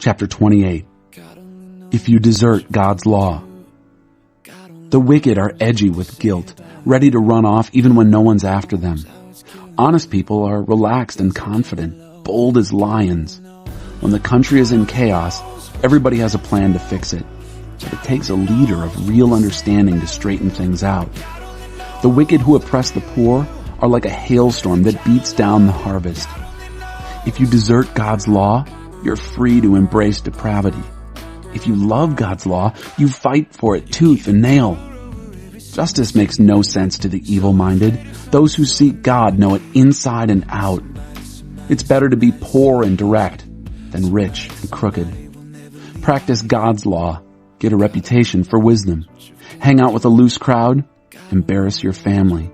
Chapter 28. If you desert God's law. The wicked are edgy with guilt, ready to run off even when no one's after them. Honest people are relaxed and confident, bold as lions. When the country is in chaos, everybody has a plan to fix it. But it takes a leader of real understanding to straighten things out. The wicked who oppress the poor are like a hailstorm that beats down the harvest. If you desert God's law, you're free to embrace depravity. If you love God's law, you fight for it tooth and nail. Justice makes no sense to the evil-minded. Those who seek God know it inside and out. It's better to be poor and direct than rich and crooked. Practice God's law. Get a reputation for wisdom. Hang out with a loose crowd. Embarrass your family.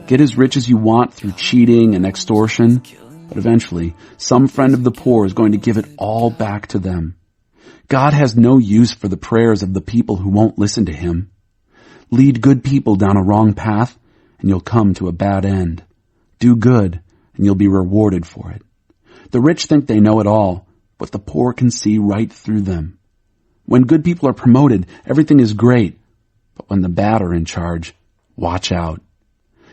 Get as rich as you want through cheating and extortion, but eventually some friend of the poor is going to give it all back to them. God has no use for the prayers of the people who won't listen to him. Lead good people down a wrong path, and you'll come to a bad end. Do good, and you'll be rewarded for it. The rich think they know it all, but the poor can see right through them. When good people are promoted, everything is great. But when the bad are in charge, watch out.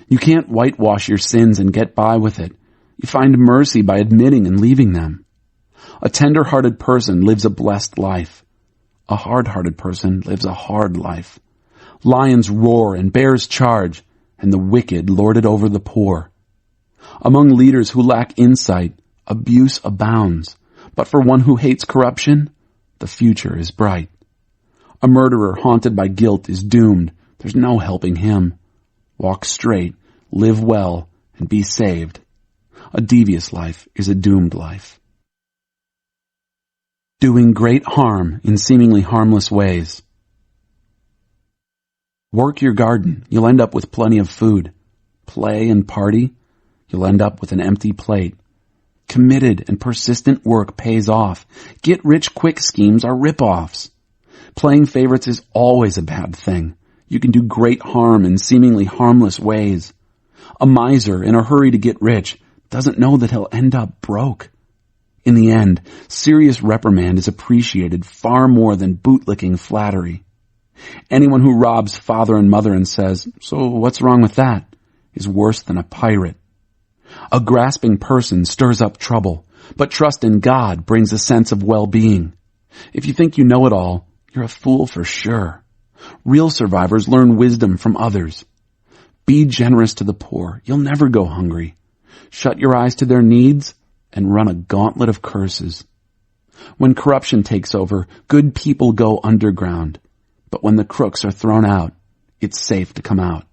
You can't whitewash your sins and get by with it. You find mercy by admitting and leaving them. A tender-hearted person lives a blessed life. A hard-hearted person lives a hard life. Lions roar and bears charge, and the wicked lord it over the poor. Among leaders who lack insight, abuse abounds, but for one who hates corruption, the future is bright. A murderer haunted by guilt is doomed. There's no helping him. Walk straight, live well, and be saved. A devious life is a doomed life. Doing great harm in seemingly harmless ways. Work your garden. You'll end up with plenty of food. Play and party. You'll end up with an empty plate. Committed and persistent work pays off. Get-rich-quick schemes are rip-offs. Playing favorites is always a bad thing. You can do great harm in seemingly harmless ways. A miser in a hurry to get rich doesn't know that he'll end up broke. In the end, serious reprimand is appreciated far more than bootlicking flattery. Anyone who robs father and mother and says, "So what's wrong with that?" is worse than a pirate. A grasping person stirs up trouble, but trust in God brings a sense of well-being. If you think you know it all, you're a fool for sure. Real survivors learn wisdom from others. Be generous to the poor. You'll never go hungry. Shut your eyes to their needs and run a gauntlet of curses. When corruption takes over, good people go underground. But when the crooks are thrown out, it's safe to come out.